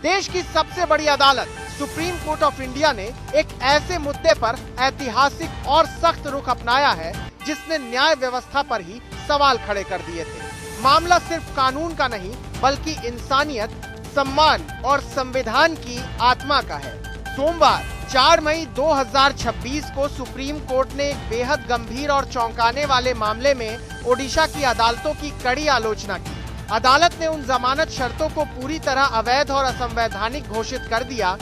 देश की सबसे बड़ी अदालत सुप्रीम कोर्ट ऑफ इंडिया ने एक ऐसे मुद्दे पर ऐतिहासिक और सख्त रुख अपनाया है जिसने न्याय व्यवस्था पर ही सवाल खड़े कर दिए थे। मामला सिर्फ कानून का नहीं बल्कि इंसानियत, सम्मान और संविधान की आत्मा का है। सोमवार 4 मई 2026 को सुप्रीम कोर्ट ने एक बेहद गंभीर और चौंकाने वाले मामले में ओडिशा की अदालतों की कड़ी आलोचना की। अदालत ने उन जमानत शर्तों को पूरी तरह अवैध और असंवैधानिक घोषित कर दिया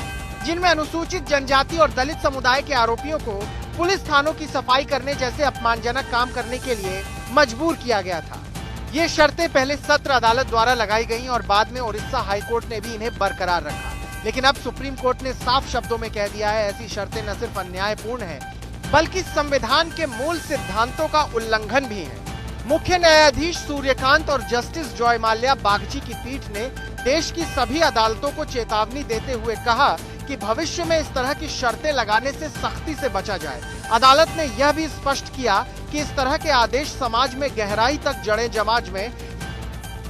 जिनमें अनुसूचित जनजाति और दलित समुदाय के आरोपियों को पुलिस थानों की सफाई करने जैसे अपमानजनक काम करने के लिए मजबूर किया गया था। ये शर्तें पहले सत्र अदालत द्वारा लगाई गईं और बाद में उड़ीसा हाई कोर्ट ने भी इन्हें बरकरार रखा। लेकिन अब सुप्रीम कोर्ट ने साफ शब्दों में कह दिया है ऐसी शर्तें न सिर्फ अन्यायपूर्ण है बल्कि संविधान के मूल सिद्धांतों का उल्लंघन भी है। मुख्य न्यायाधीश सूर्यकांत और जस्टिस जॉय माल्या बागची की पीठ ने देश की सभी अदालतों को चेतावनी देते हुए कहा कि भविष्य में इस तरह की शर्तें लगाने से सख्ती से बचा जाए। अदालत ने यह भी स्पष्ट किया कि इस तरह के आदेश समाज में गहराई तक जड़े जमाज में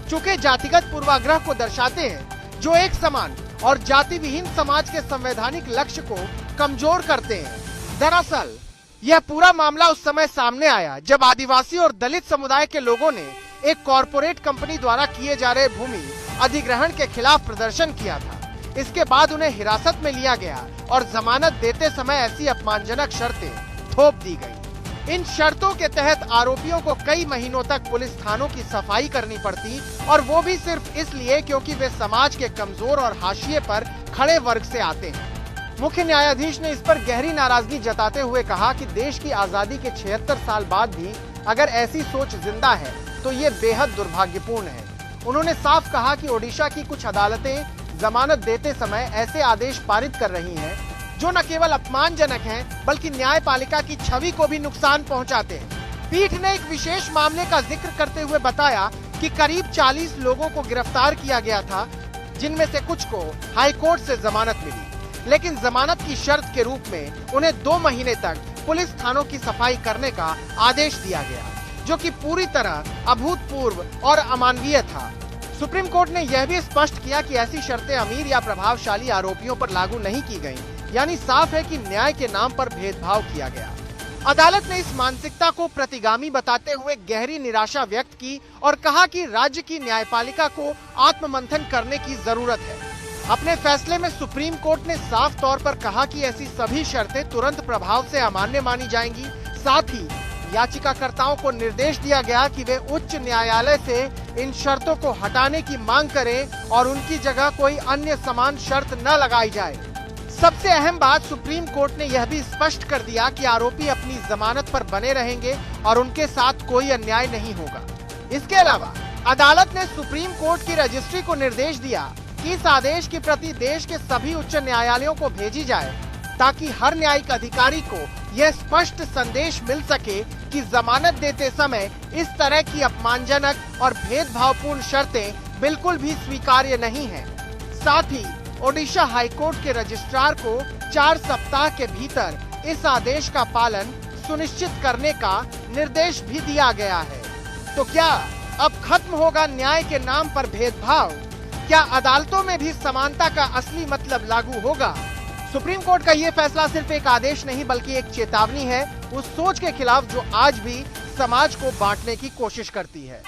चुके जातिगत पूर्वाग्रह को दर्शाते हैं जो एक समान और जाति विहीन समाज के संवैधानिक लक्ष्य को कमजोर करते हैं। दरअसल यह पूरा मामला उस समय सामने आया जब आदिवासी और दलित समुदाय के लोगों ने एक कॉरपोरेट कंपनी द्वारा किए जा रहे भूमि अधिग्रहण के खिलाफ प्रदर्शन किया था। इसके बाद उन्हें हिरासत में लिया गया और जमानत देते समय ऐसी अपमानजनक शर्तें थोप दी गई। इन शर्तों के तहत आरोपियों को कई महीनों तक पुलिस थानों की सफाई करनी पड़ती और वो भी सिर्फ इसलिए क्योंकि वे समाज के कमजोर और हाशिए पर खड़े वर्ग से आते हैं। मुख्य न्यायाधीश ने इस पर गहरी नाराजगी जताते हुए कहा कि देश की आजादी के 76 साल बाद भी अगर ऐसी सोच जिंदा है तो ये बेहद दुर्भाग्यपूर्ण है। उन्होंने साफ कहा कि ओडिशा की कुछ अदालतें जमानत देते समय ऐसे आदेश पारित कर रही हैं जो न केवल अपमानजनक हैं बल्कि न्यायपालिका की छवि को भी नुकसान पहुंचाते हैं। पीठ ने एक विशेष मामले का जिक्र करते हुए बताया कि करीब 40 लोगों को गिरफ्तार किया गया था जिनमें से कुछ को हाईकोर्ट से जमानत मिली, लेकिन जमानत की शर्त के रूप में उन्हें 2 महीने तक पुलिस थानों की सफाई करने का आदेश दिया गया जो कि पूरी तरह अभूतपूर्व और अमानवीय था। सुप्रीम कोर्ट ने यह भी स्पष्ट किया कि ऐसी शर्तें अमीर या प्रभावशाली आरोपियों पर लागू नहीं की गईं, यानी साफ है कि न्याय के नाम पर भेदभाव किया गया। अदालत ने इस मानसिकता को प्रतिगामी बताते हुए गहरी निराशा व्यक्त की और कहा कि राज्य की न्यायपालिका को आत्ममंथन करने की जरूरत है। अपने फैसले में सुप्रीम कोर्ट ने साफ तौर पर कहा कि ऐसी सभी शर्तें तुरंत प्रभाव से अमान्य मानी जाएंगी। साथ ही याचिकाकर्ताओं को निर्देश दिया गया कि वे उच्च न्यायालय से इन शर्तों को हटाने की मांग करें और उनकी जगह कोई अन्य समान शर्त न लगाई जाए। सबसे अहम बात, सुप्रीम कोर्ट ने यह भी स्पष्ट कर दिया कि आरोपी अपनी जमानत पर बने रहेंगे और उनके साथ कोई अन्याय नहीं होगा। इसके अलावा अदालत ने सुप्रीम कोर्ट की रजिस्ट्री को निर्देश दिया कि इस आदेश की प्रति देश के सभी उच्च न्यायालयों को भेजी जाए ताकि हर न्यायिक अधिकारी को यह स्पष्ट संदेश मिल सके कि जमानत देते समय इस तरह की अपमानजनक और भेदभावपूर्ण शर्तें बिल्कुल भी स्वीकार्य नहीं हैं। साथ ही ओडिशा हाईकोर्ट के रजिस्ट्रार को 4 सप्ताह के भीतर इस आदेश का पालन सुनिश्चित करने का निर्देश भी दिया गया है। तो क्या अब खत्म होगा न्याय के नाम पर भेदभाव? क्या अदालतों में भी समानता का असली मतलब लागू होगा? सुप्रीम कोर्ट का ये फैसला सिर्फ एक आदेश नहीं बल्कि एक चेतावनी है उस सोच के खिलाफ जो आज भी समाज को बांटने की कोशिश करती है।